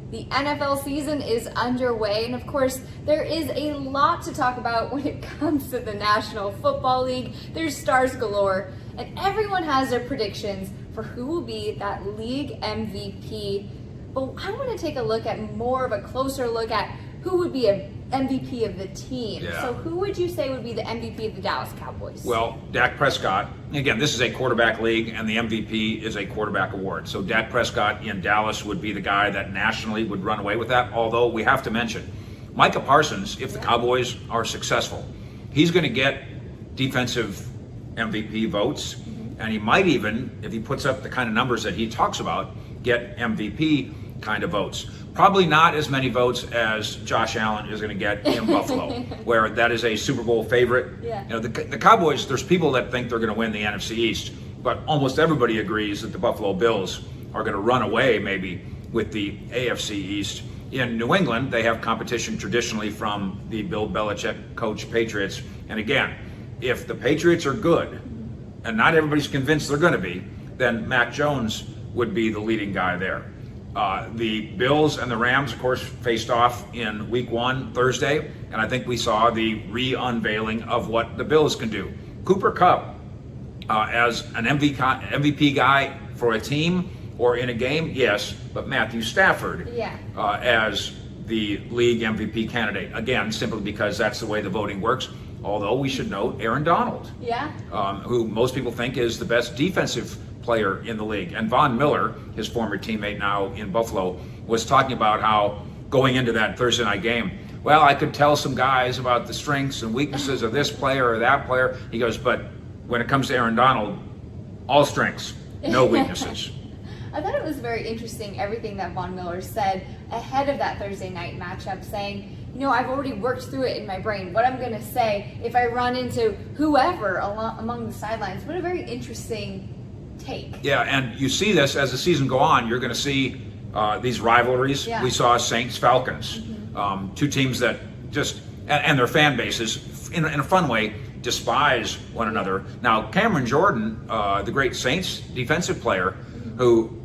The NFL season is underway, and of course, there is a lot to talk about when it comes to the National Football League. There's stars galore, and everyone has their predictions for who will be that league MVP. But I want to take a look at more of a closer look at who would be a MVP of the team. Yeah. So who would you say would be the MVP of the Dallas Cowboys? Well, Dak Prescott, again, this is a quarterback league, and the MVP is a quarterback award. So Dak Prescott in Dallas would be the guy that nationally would run away with that, although we have to mention, Micah Parsons, if the Cowboys are successful, he's going to get defensive MVP votes, and he might even, if he puts up the kind of numbers that he talks about, get MVP kind of votes. Probably not as many votes as Josh Allen is going to get in Buffalo, where that is a Super Bowl favorite. Yeah. You know, the Cowboys, there's people that think they're going to win the NFC East, but almost everybody agrees that the Buffalo Bills are going to run away maybe with the AFC East. In New England, they have competition traditionally from the Bill Belichick coach Patriots. And again, if the Patriots are good, and not everybody's convinced they're going to be, then Mac Jones would be the leading guy there. The Bills and the Rams, of course, faced off in Week 1 Thursday, and I think we saw the re-unveiling of what the Bills can do. Cooper Kupp, as an MVP guy for a team or in a game, yes, but Matthew Stafford as the league MVP candidate, again, simply because that's the way the voting works. Although we should note Aaron Donald, who most people think is the best defensive player in the league. And Von Miller, his former teammate now in Buffalo, was talking about how going into that Thursday night game, well, I could tell some guys about the strengths and weaknesses of this player or that player. He goes, but when it comes to Aaron Donald, all strengths, no weaknesses. I thought it was very interesting everything that Von Miller said ahead of that Thursday night matchup, saying, you know, I've already worked through it in my brain. What I'm going to say if I run into whoever among the sidelines. What a very interesting take. Yeah, and you see this as the season go on. You're going to see these rivalries. We saw Saints-Falcons, two teams that just, and their fan bases, in a fun way, despise one another. Now, Cameron Jordan, the great Saints defensive player, who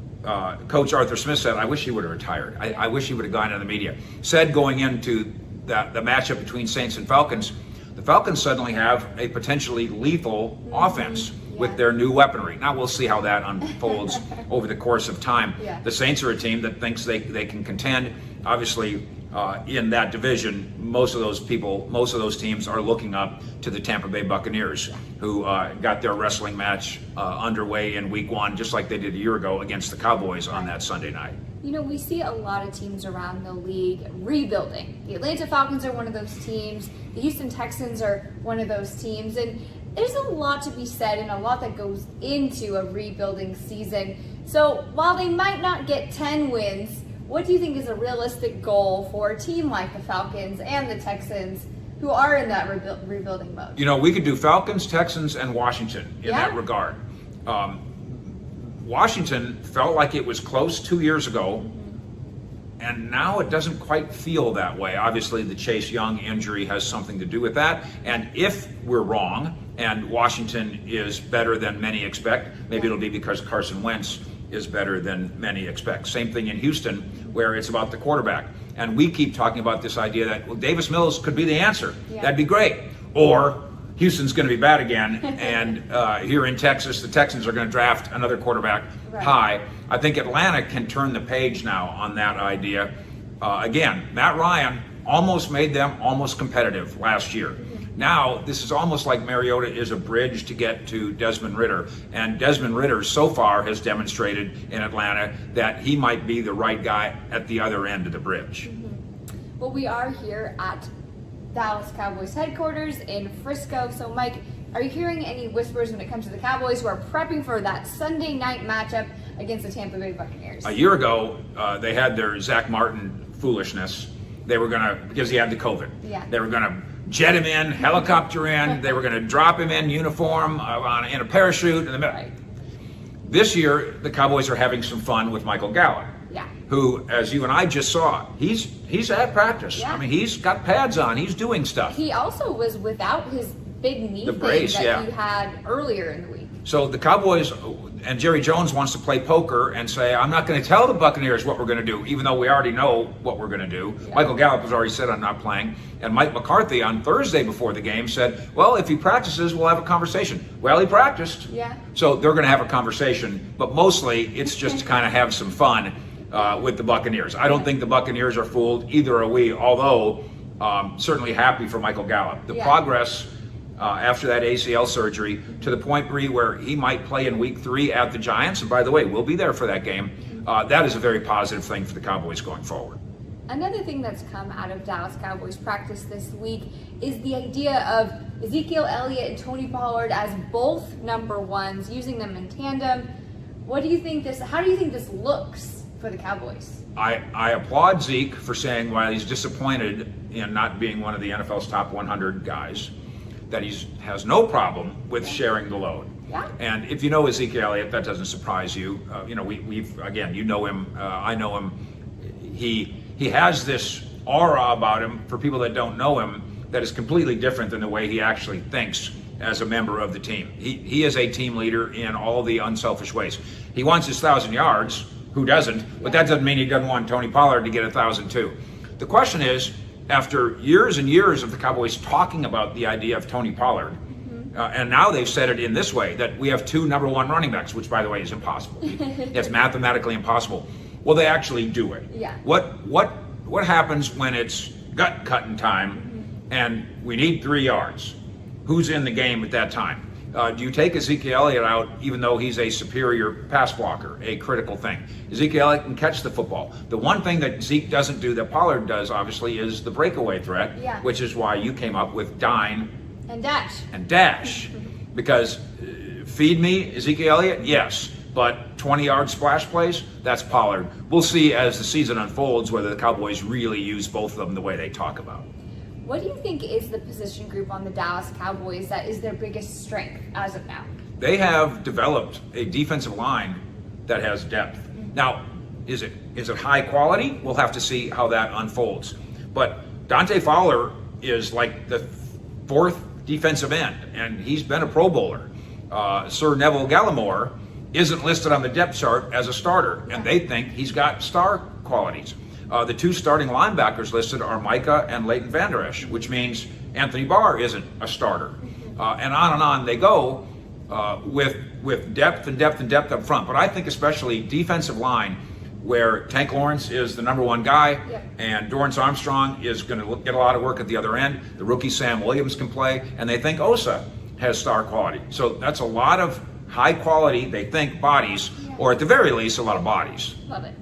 Coach Arthur Smith said, I wish he would have retired. I wish he would have gone into the media. Said going into the matchup between Saints and Falcons, the Falcons suddenly have a potentially lethal offense with their new weaponry. Now we'll see how that unfolds over the course of time. The Saints are a team that thinks they can contend. Obviously, in that division, most of those teams are looking up to the Tampa Bay Buccaneers, who got their wrestling match underway in Week 1, just like they did a year ago against the Cowboys on that Sunday night. You know, we see a lot of teams around the league rebuilding. The Atlanta Falcons are one of those teams. The Houston Texans are one of those teams. And there's a lot to be said and a lot that goes into a rebuilding season. So while they might not get 10 wins, what do you think is a realistic goal for a team like the Falcons and the Texans who are in that rebuilding mode? You know, we could do Falcons, Texans, and Washington in that regard. Washington felt like it was close 2 years ago, and now it doesn't quite feel that way. Obviously, the Chase Young injury has something to do with that. And if we're wrong and Washington is better than many expect, maybe it'll be because Carson Wentz is better than many expect. Same thing in Houston, where it's about the quarterback. And we keep talking about this idea that, well, Davis Mills could be the answer. That'd be great. Or Houston's going to be bad again, and here in Texas, the Texans are going to draft another quarterback high. I think Atlanta can turn the page now on that idea. Again, Matt Ryan almost made them almost competitive last year. Now, this is almost like Mariota is a bridge to get to Desmond Ridder. And Desmond Ridder so far has demonstrated in Atlanta that he might be the right guy at the other end of the bridge. Well, we are here at Dallas Cowboys headquarters in Frisco. So, Mike, are you hearing any whispers when it comes to the Cowboys who are prepping for that Sunday night matchup against the Tampa Bay Buccaneers? A year ago, they had their Zach Martin foolishness. They were going to, because he had the COVID, they were going to jet him in, helicopter in, they were going to drop him in uniform in a parachute in the middle. This year, the Cowboys are having some fun with Michael Gallup, who, as you and I just saw, he's at practice. I mean, he's got pads on, he's doing stuff. He also was without his big knee the brace, thing that he had earlier in the week. So the Cowboys, And Jerry Jones wants to play poker and say, I'm not going to tell the Buccaneers what we're going to do, even though we already know what we're going to do. Yeah. Michael Gallup has already said, I'm not playing. And Mike McCarthy on Thursday before the game said, well, if he practices, we'll have a conversation. Well, he practiced. Yeah. So they're going to have a conversation. But mostly, it's just to kind of have some fun with the Buccaneers. I don't think the Buccaneers are fooled. Either are we, although certainly happy for Michael Gallup. The progress after that ACL surgery to the point, Bree, where he might play in week 3 at the Giants. And by the way, we'll be there for that game. That is a very positive thing for the Cowboys going forward. Another thing that's come out of Dallas Cowboys practice this week is the idea of Ezekiel Elliott and Tony Pollard as both number ones, using them in tandem. How do you think this looks for the Cowboys? I applaud Zeke for saying, while he's disappointed in not being one of the NFL's top 100 guys, that he has no problem with sharing the load. Yeah. And if you know Ezekiel Elliott, that doesn't surprise you. We've again, you know him, I know him. He has this aura about him, for people that don't know him, that is completely different than the way he actually thinks as a member of the team. He is a team leader in all the unselfish ways. He wants his 1,000 yards. Who doesn't? But that doesn't mean he doesn't want Tony Pollard to get 1,000 too. The question is, after years and years of the Cowboys talking about the idea of Tony Pollard, and now they've said it in this way, that we have 2 number 1 running backs, which, by the way, is impossible. It's mathematically impossible. Well, they actually do it. Yeah. What happens when it's gut cutting time and we need 3 yards? Who's in the game at that time? Do you take Ezekiel Elliott out, even though he's a superior pass blocker, a critical thing? Ezekiel Elliott can catch the football. The one thing that Zeke doesn't do that Pollard does, obviously, is the breakaway threat, which is why you came up with dine and dash. Because feed me, Ezekiel Elliott, yes, but 20-yard splash plays, that's Pollard. We'll see as the season unfolds whether the Cowboys really use both of them the way they talk about. What do you think is the position group on the Dallas Cowboys that is their biggest strength as of now? They have developed a defensive line that has depth. Now, is it high quality? We'll have to see how that unfolds. But Dante Fowler is like the 4th defensive end, and he's been a Pro Bowler. Sir Neville Gallimore isn't listed on the depth chart as a starter, and they think he's got star qualities. The 2 starting linebackers listed are Micah and Leighton Vander Esch, which means Anthony Barr isn't a starter. And on they go with depth and depth and depth up front. But I think especially defensive line, where Tank Lawrence is the number 1 guy, and Dorrance Armstrong is going to get a lot of work at the other end. The rookie Sam Williams can play, and they think Osa has star quality. So that's a lot of high quality, they think, bodies, or at the very least, a lot of bodies. Love it.